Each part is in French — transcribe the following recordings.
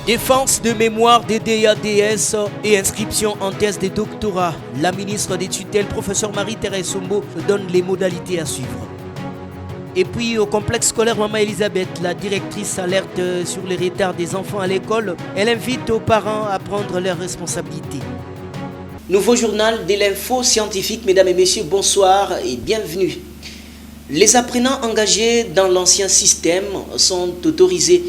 Défense de mémoire des DADS et inscription en thèse de doctorat. La ministre des tutelles, professeur Marie-Thérèse Sombo, donne les modalités à suivre. Et puis au complexe scolaire Maman Elisabeth, la directrice alerte sur les retards des enfants à l'école. Elle invite aux parents à prendre leurs responsabilités. Nouveau journal de l'info scientifique, mesdames et messieurs, bonsoir et bienvenue. Les apprenants engagés dans l'ancien système sont autorisés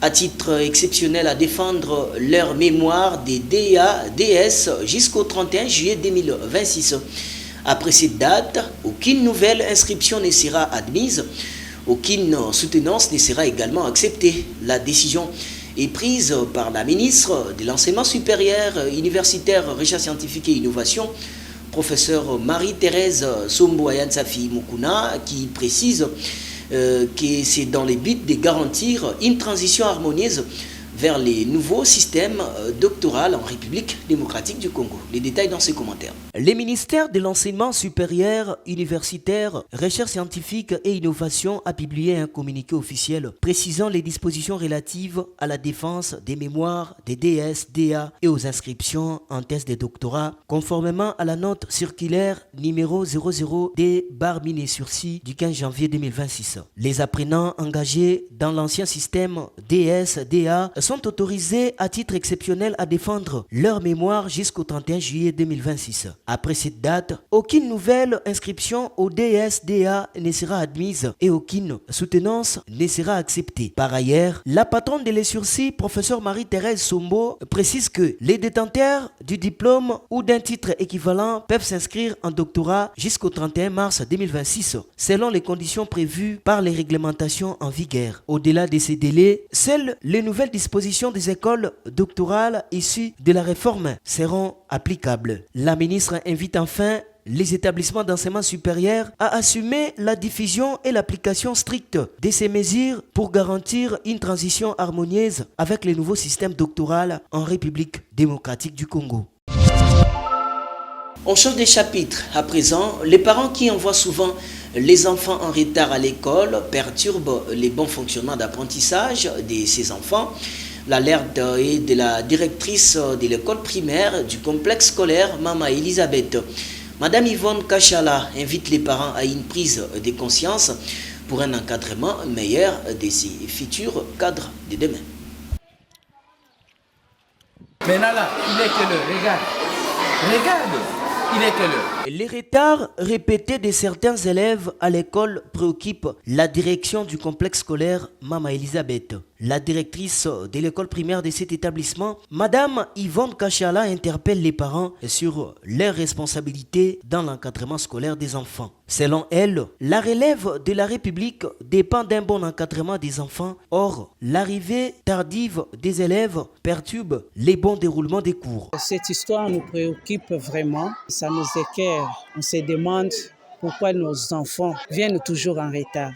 à titre exceptionnel à défendre leur mémoire des DADS jusqu'au 31 juillet 2026. Après cette date, aucune nouvelle inscription ne sera admise, aucune soutenance ne sera également acceptée. La décision est prise par la ministre de l'Enseignement supérieur, universitaire, recherche scientifique et innovation, professeur Marie-Thérèse Sombo Safi Mukuna, qui précise que c'est dans le but de garantir une transition harmonieuse vers les nouveaux systèmes doctoraux en République démocratique du Congo. Les détails dans ces commentaires. Les ministères de l'enseignement supérieur, universitaire, recherche scientifique et innovation a publié un communiqué officiel précisant les dispositions relatives à la défense des mémoires des DS, DA et aux inscriptions en thèse de doctorat, conformément à la note circulaire numéro 00D/Miné-Sursis du 15 janvier 2026. Les apprenants engagés dans l'ancien système DS, DA sont autorisés à titre exceptionnel à défendre leur mémoire jusqu'au 31 juillet 2026. Après cette date, aucune nouvelle inscription au DSDA ne sera admise et aucune soutenance ne sera acceptée. Par ailleurs, la patronne de les sursis, professeur Marie-Thérèse Sombo, précise que les détenteurs du diplôme ou d'un titre équivalent peuvent s'inscrire en doctorat jusqu'au 31 mars 2026, selon les conditions prévues par les réglementations en vigueur. Au-delà de ces délais, seules les nouvelles dispositions des écoles doctorales issues de la réforme seront applicables. La ministre invite enfin les établissements d'enseignement supérieur à assumer la diffusion et l'application stricte de ces mesures pour garantir une transition harmonieuse avec les nouveaux systèmes doctoraux en République démocratique du Congo. On change de chapitre. À présent, les parents qui envoient souvent les enfants en retard à l'école perturbent les bons fonctionnements d'apprentissage de ces enfants. L'alerte est de la directrice de l'école primaire du complexe scolaire Maman Elisabeth. Madame Yvonne Kachala invite les parents à une prise de conscience pour un encadrement meilleur de ces futurs cadres de demain. Maintenant là, il est quelle heure? Regarde. Il est quelle heure? Les retards répétés de certains élèves à l'école préoccupent la direction du complexe scolaire Maman Elisabeth. La directrice de l'école primaire de cet établissement, Madame Yvonne Kachala, interpelle les parents sur leurs responsabilités dans l'encadrement scolaire des enfants. Selon elle, la relève de la République dépend d'un bon encadrement des enfants. Or, l'arrivée tardive des élèves perturbe les bons déroulements des cours. Cette histoire nous préoccupe vraiment. Ça nous écoeure. On se demande pourquoi nos enfants viennent toujours en retard.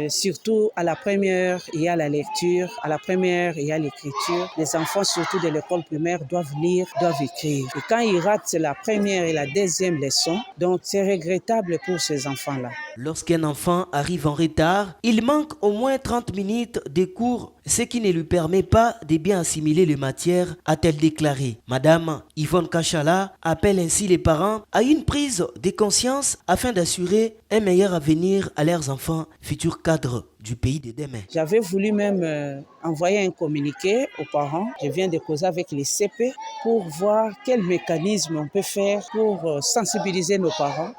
Surtout à la première, il y a la lecture. À la première, il y a l'écriture. Les enfants, surtout de l'école primaire, doivent lire, doivent écrire. Et quand ils ratent la première et la deuxième leçon, donc c'est regrettable pour ces enfants-là. Lorsqu'un enfant arrive en retard, il manque au moins 30 minutes de cours, ce qui ne lui permet pas de bien assimiler les matières, a-t-elle déclaré. Madame Yvonne Kachala appelle ainsi les parents à une prise de conscience afin d'assurer un meilleur avenir à leurs enfants, futurs cadres du pays de demain. J'avais voulu même envoyer un communiqué aux parents. Je viens de causer avec les CP pour voir quel mécanisme on peut faire pour sensibiliser nos parents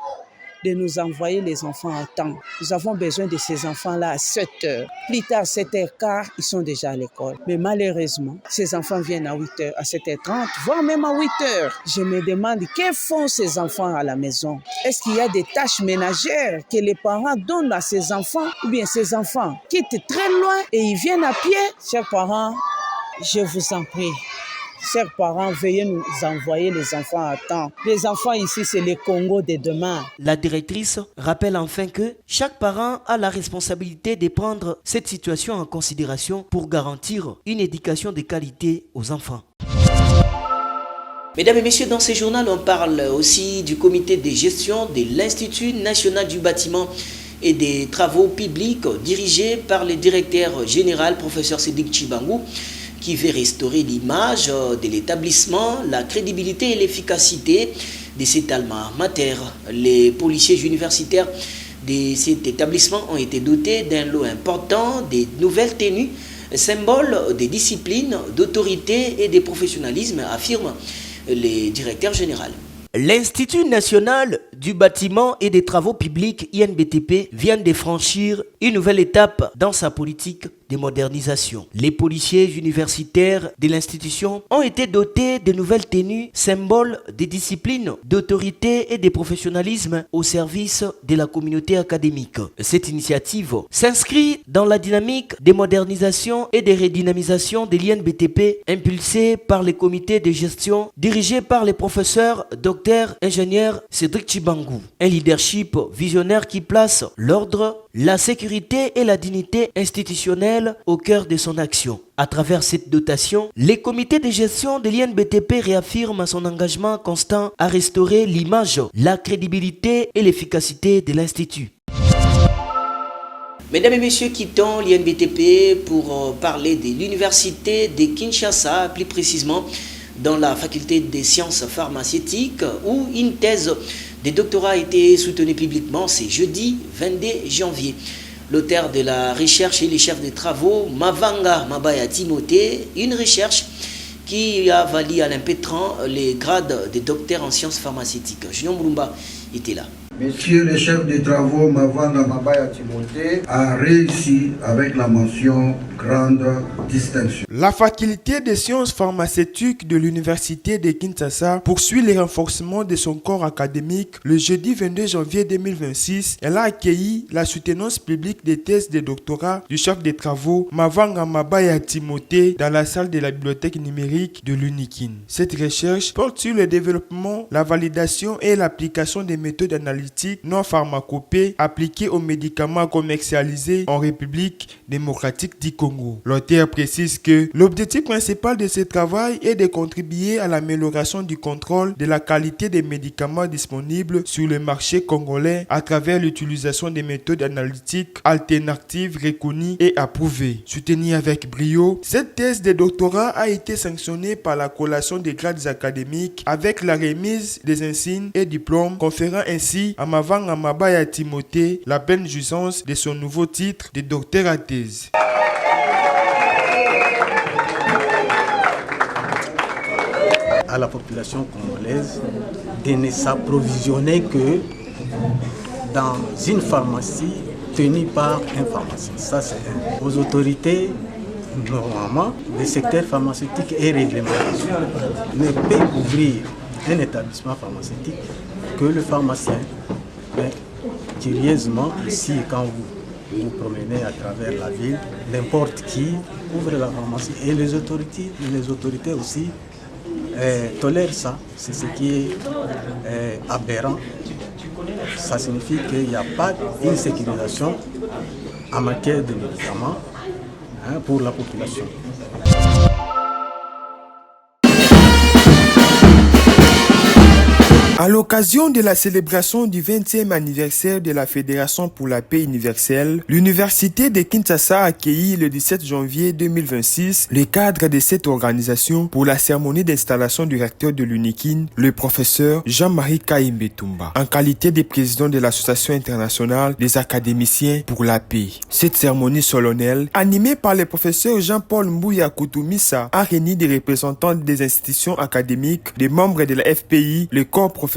de nous envoyer les enfants à temps. Nous avons besoin de ces enfants-là à 7 heures. Plus tard, 7h15, ils sont déjà à l'école. Mais malheureusement, ces enfants viennent à 8h, à 7h30, voire même à 8h. Je me demande, que font ces enfants à la maison? Est-ce qu'il y a des tâches ménagères que les parents donnent à ces enfants? Ou bien ces enfants quittent très loin et ils viennent à pied? Chers parents, je vous en prie. Chers parents, veuillez nous envoyer les enfants à temps. Les enfants ici, c'est le Congo de demain. La directrice rappelle enfin que chaque parent a la responsabilité de prendre cette situation en considération pour garantir une éducation de qualité aux enfants. Mesdames et messieurs, dans ce journal, on parle aussi du comité de gestion de l'Institut national du bâtiment et des travaux publics dirigé par le directeur général, professeur Sédik Tshibangou. qui veut restaurer l'image de l'établissement, la crédibilité et l'efficacité de cet alma mater. Les policiers universitaires de cet établissement ont été dotés d'un lot important de nouvelles tenues, symbole de discipline, d'autorité et de professionnalisme, affirme le directeur général. L'Institut national du bâtiment et des travaux publics INBTP vient de franchir une nouvelle étape dans sa politique de modernisation. Les policiers universitaires de l'institution ont été dotés de nouvelles tenues, symboles de discipline, d'autorité et de professionnalisme au service de la communauté académique. Cette initiative s'inscrit dans la dynamique de modernisation et de redynamisation de l'INBTP impulsée par les comités de gestion dirigés par les professeurs Dr ingénieur Cédric Chibangou. Un leadership visionnaire qui place l'ordre, la sécurité et la dignité institutionnelle au cœur de son action. À travers cette dotation, les comités de gestion de l'INBTP réaffirment son engagement constant à restaurer l'image, la crédibilité et l'efficacité de l'Institut. Mesdames et messieurs, quittons l'INBTP pour parler de l'université de Kinshasa, plus précisément dans la faculté des sciences pharmaceutiques, où une thèse de doctorat a été soutenue publiquement ce jeudi 22 janvier. L'auteur de la recherche et le chef de travaux, Mavanga Mabaya Timothée, une recherche qui a valu à l'impétrant les grades de docteur en sciences pharmaceutiques. Junior Murumba était là. Monsieur le chef de travaux Mavanga Mabaya Timothée a réussi avec la mention grande distinction. La faculté des sciences pharmaceutiques de l'université de Kinshasa poursuit le renforcement de son corps académique. Le jeudi 22 janvier 2026, elle a accueilli la soutenance publique des thèses de doctorat du chef de travaux Mavanga Mabaya Timothée dans la salle de la bibliothèque numérique de l'UNIKIN. Cette recherche porte sur le développement, la validation et l'application des méthodes analytiques non pharmacopées appliquées aux médicaments commercialisés en République démocratique du Congo. L'auteur précise que l'objectif principal de ce travail est de contribuer à l'amélioration du contrôle de la qualité des médicaments disponibles sur le marché congolais à travers l'utilisation des méthodes analytiques alternatives reconnues et approuvées. Soutenue avec brio, cette thèse de doctorat a été sanctionnée par la collation des grades académiques avec la remise des insignes et diplômes, conférant ainsi à Mavanga Mabaya Timothée la pleine jouissance de son nouveau titre de docteur à thèse. À la population congolaise de ne s'approvisionner que dans une pharmacie tenue par un pharmacien. Ça, c'est aux autorités. Normalement, le secteur pharmaceutique est réglementé. Ne peut ouvrir un établissement pharmaceutique que le pharmacien. Mais curieusement, ici, quand vous vous promenez à travers la ville, n'importe qui ouvre la pharmacie. Et les autorités aussi tolèrent ça. C'est ce qui est aberrant. Ça signifie qu'il n'y a pas une sécurisation en matière de médicaments pour la population. À l'occasion de la célébration du 20e anniversaire de la Fédération pour la paix universelle, l'université de Kinshasa a accueilli le 17 janvier 2026 les cadres de cette organisation pour la cérémonie d'installation du recteur de l'UNIKIN, le professeur Jean-Marie Kayembe Tumba, en qualité de président de l'Association internationale des académiciens pour la paix. Cette cérémonie solennelle, animée par le professeur Jean-Paul Mbouya Koutoumissa, a réuni des représentants des institutions académiques, des membres de la FPI, le corps professoral,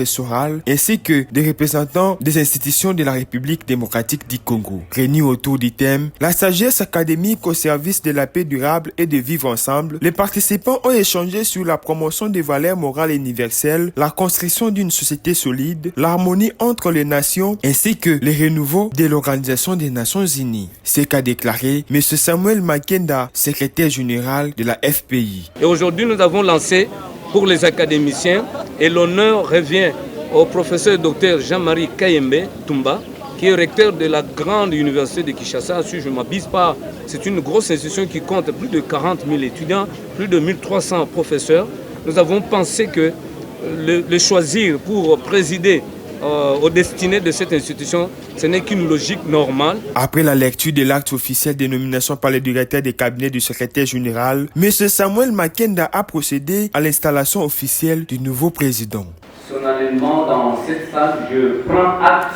ainsi que des représentants des institutions de la République démocratique du Congo. Réunis autour du thème « La sagesse académique au service de la paix durable et de vivre ensemble », les participants ont échangé sur la promotion des valeurs morales universelles, la construction d'une société solide, l'harmonie entre les nations, ainsi que le renouveau de l'Organisation des Nations Unies. C'est qu'a déclaré M. Samuel Makenda, secrétaire général de la FPI. Et aujourd'hui, nous avons lancé pour les académiciens, et l'honneur revient au professeur Dr Jean-Marie Kayembe Tumba, qui est recteur de la grande université de Kinshasa. Si je ne m'abuse pas, c'est une grosse institution qui compte plus de 40 000 étudiants, plus de 1300 professeurs. Nous avons pensé que le choisir pour présider aux destinées de cette institution, ce n'est qu'une logique normale. Après la lecture de l'acte officiel de nomination par le directeur des cabinets du secrétaire général, M. Samuel Makenda a procédé à l'installation officielle du nouveau président. Solennellement, dans cette salle, je prends acte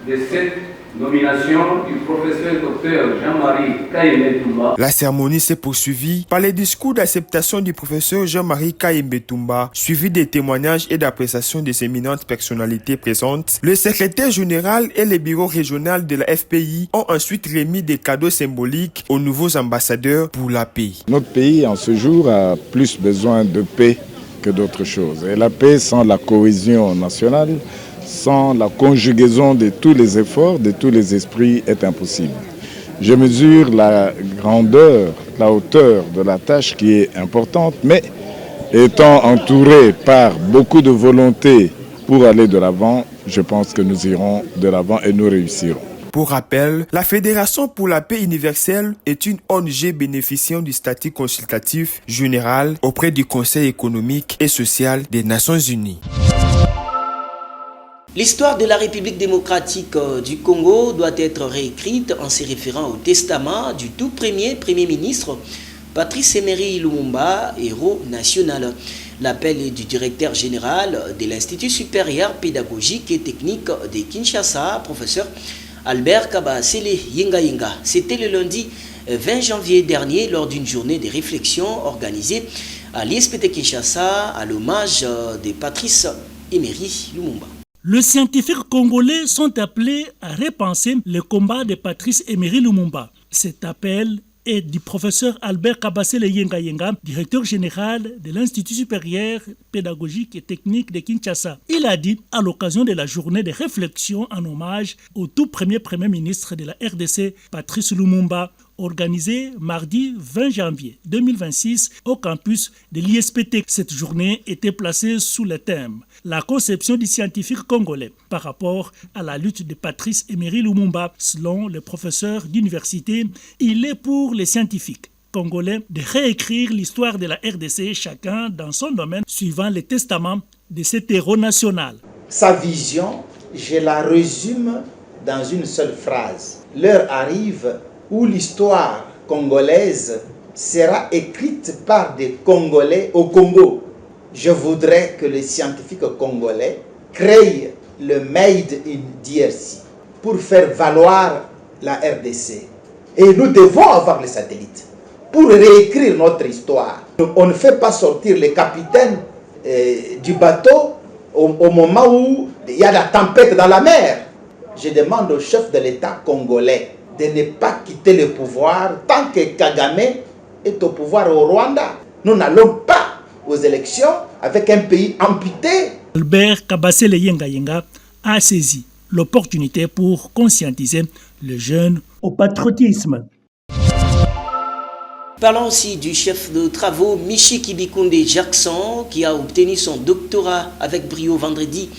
de cette nomination du professeur Dr Jean-Marie Kayembe Toumba. La cérémonie s'est poursuivie par les discours d'acceptation du professeur Jean-Marie Kayembe Toumba, suivi des témoignages et d'appréciation des éminentes personnalités présentes. Le secrétaire général et le bureau régional de la FPI ont ensuite remis des cadeaux symboliques aux nouveaux ambassadeurs pour la paix. Notre pays en ce jour a plus besoin de paix que d'autres choses. Et la paix sans la cohésion nationale, sans la conjugaison de tous les efforts, de tous les esprits, est impossible. Je mesure la grandeur, la hauteur de la tâche qui est importante, mais étant entouré par beaucoup de volonté pour aller de l'avant, je pense que nous irons de l'avant et nous réussirons. Pour rappel, la Fédération pour la paix universelle est une ONG bénéficiant du statut consultatif général auprès du Conseil économique et social des Nations Unies. L'histoire de la République démocratique du Congo doit être réécrite en se référant au testament du tout premier ministre Patrice Emery Lumumba, héros national. L'appel est du directeur général de l'Institut supérieur pédagogique et technique de Kinshasa, professeur Albert Kabasele Yenga. C'était le lundi 20 janvier dernier lors d'une journée de réflexion organisée à l'ISPT Kinshasa à l'hommage de Patrice Emery Lumumba. Les scientifiques congolais sont appelés à repenser le combat de Patrice Emery Lumumba. Cet appel est du professeur Albert Kabasele Yenga, directeur général de l'Institut supérieur pédagogique et technique de Kinshasa. Il a dit à l'occasion de la journée de réflexion en hommage au tout premier ministre de la RDC, Patrice Lumumba, organisée mardi 20 janvier 2026 au campus de l'ISPT. Cette journée était placée sous le thème « La conception du scientifique congolais par rapport à la lutte de Patrice Emery Lumumba ». Selon le professeur d'université, il est pour les scientifiques congolais de réécrire l'histoire de la RDC, chacun dans son domaine, suivant le testament de cet héros national. Sa vision, je la résume dans une seule phrase. L'heure arrive où l'histoire congolaise sera écrite par des Congolais au Congo. Je voudrais que les scientifiques congolais créent le Made in DRC pour faire valoir la RDC. Et nous devons avoir les satellites pour réécrire notre histoire. On ne fait pas sortir les capitaines du bateau au moment où il y a la tempête dans la mer. Je demande au chef de l'État congolais de ne pas quitter le pouvoir tant que Kagame est au pouvoir au Rwanda. Nous n'allons pas aux élections avec un pays amputé. Albert Kabasele Yenga a saisi l'opportunité pour conscientiser les jeunes au patriotisme. Parlons aussi du chef de travaux Michi Kibikunde Jackson qui a obtenu son doctorat avec brio vendredi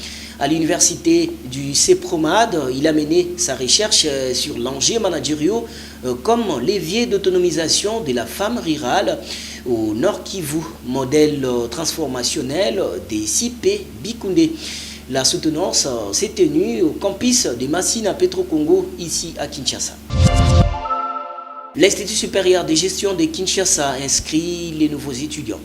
à l'université du CEPROMAD. Il a mené sa recherche sur l'enjeu managériaux comme levier d'autonomisation de la femme rurale au Nord Kivu, modèle transformationnel des CIP Bikunde. La soutenance s'est tenue au campus de Massina Petro Congo, ici à Kinshasa. L'Institut supérieur de gestion de Kinshasa inscrit les nouveaux étudiants.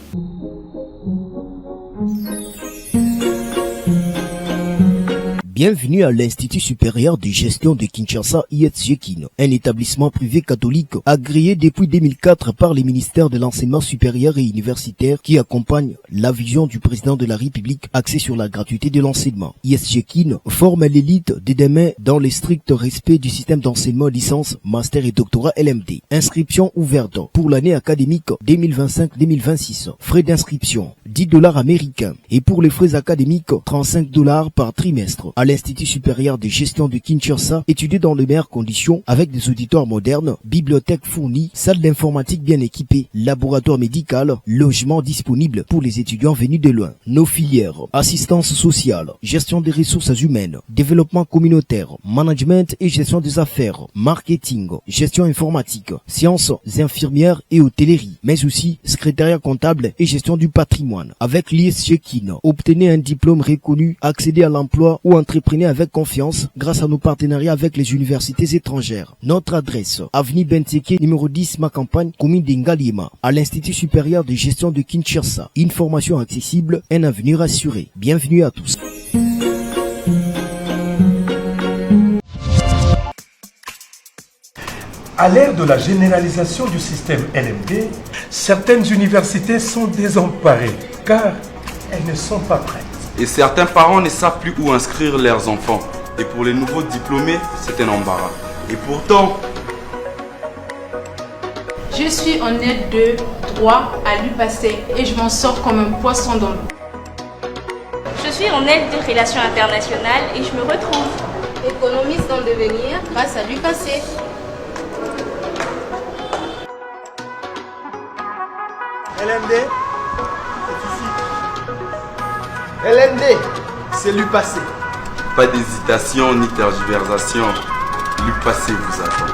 Bienvenue à l'Institut supérieur de gestion de Kinshasa IETSGEKIN, un établissement privé catholique agréé depuis 2004 par les ministères de l'enseignement supérieur et universitaire qui accompagne la vision du président de la République axée sur la gratuité de l'enseignement. IETSGEKIN forme l'élite de demain dans le strict respect du système d'enseignement licence, master et doctorat LMD. Inscription ouverte pour l'année académique 2025-2026. Frais d'inscription $10 américains et pour les frais académiques $35 par trimestre. À l'Institut supérieur de gestion de Kinshasa, étudié dans les meilleures conditions avec des auditoires modernes, bibliothèque fournie, salle d'informatique bien équipée, laboratoire médical, logement disponible pour les étudiants venus de loin. Nos filières: assistance sociale, gestion des ressources humaines, développement communautaire, management et gestion des affaires, marketing, gestion informatique, sciences infirmières et hôtellerie, mais aussi secrétariat comptable et gestion du patrimoine. Avec l'ISGEKIN, obtenez un diplôme reconnu, accédez à l'emploi ou entrer entreprenez avec confiance grâce à nos partenariats avec les universités étrangères. Notre adresse, avenue Benteke, numéro 10, Macampagne, commune d'Ingalima, à l'Institut supérieur de gestion de Kinshasa. Une formation accessible, un avenir assuré. Bienvenue à tous. À l'ère de la généralisation du système LMD, certaines universités sont désemparées car elles ne sont pas prêtes. Et certains parents ne savent plus où inscrire leurs enfants. Et pour les nouveaux diplômés, c'est un embarras. Et pourtant... Je suis en aide de droit à l'UPACE et je m'en sors comme un poisson dans l'eau. Je suis en aide de relations internationales et je me retrouve économiste en devenir grâce à l'UPACE. LMD, c'est ici. LMD, c'est l'UPACE. Pas d'hésitation ni tergiversation. L'UPACE vous attend.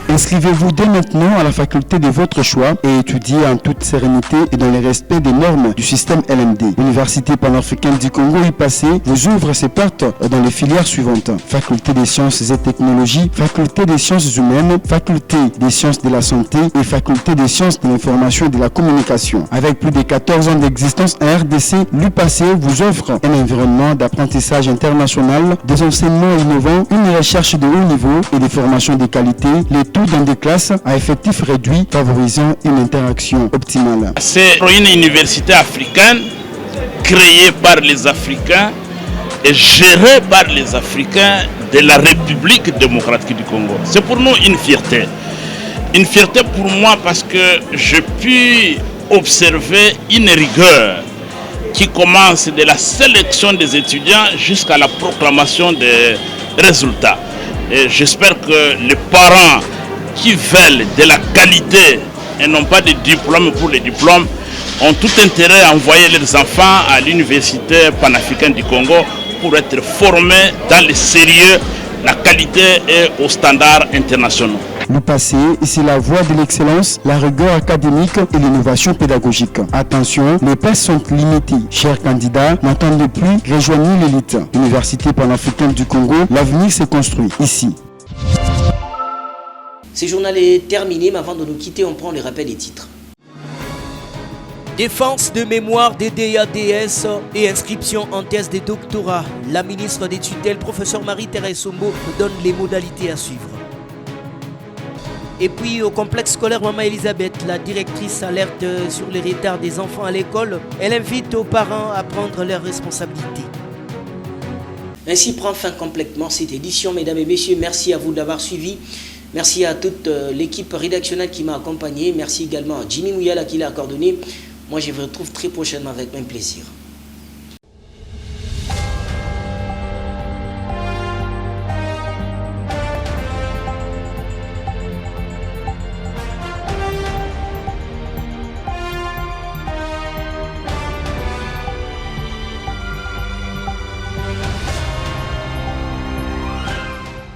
Inscrivez-vous dès maintenant à la faculté de votre choix et étudiez en toute sérénité et dans le respect des normes du système LMD. L'Université panafricaine du Congo UPACE vous ouvre ses portes dans les filières suivantes. Faculté des sciences et technologies, faculté des sciences humaines, faculté des sciences de la santé et faculté des sciences de l'information et de la communication. Avec plus de 14 ans d'existence en RDC, l'UPACE vous offre un environnement d'apprentissage international, des enseignements innovants, une recherche de haut niveau et des formations de qualité, les tout dans des classes à effectifs réduits favorisant une interaction optimale. C'est une université africaine créée par les Africains et gérée par les Africains de la République démocratique du Congo. C'est pour nous une fierté. Une fierté pour moi parce que je puis observer une rigueur qui commence de la sélection des étudiants jusqu'à la proclamation des résultats. Et j'espère que les parents qui veulent de la qualité et non pas des diplômes pour les diplômes ont tout intérêt à envoyer leurs enfants à l'université panafricaine du Congo pour être formés dans le sérieux, la qualité et aux standards internationaux. L'UPACE, c'est la voie de l'excellence, la rigueur académique et l'innovation pédagogique. Attention, les places sont limitées. Chers candidats, n'attendez plus, rejoignez l'élite. Université panafricaine du Congo, l'avenir s'est construit ici. Ce journal est terminé, mais avant de nous quitter, on prend le rappel des titres. Défense de mémoire des DADS et inscription en thèse de doctorat. La ministre des tutelles, professeure Marie-Thérèse Sombo, donne les modalités à suivre. Et puis au complexe scolaire Maman Elisabeth, la directrice alerte sur les retards des enfants à l'école. Elle invite aux parents à prendre leurs responsabilités. Ainsi prend fin complètement cette édition, mesdames et messieurs. Merci à vous d'avoir suivi. Merci à toute l'équipe rédactionnelle qui m'a accompagné. Merci également à Jimmy Mouyala qui l'a coordonné. Moi, je vous retrouve très prochainement avec même plaisir.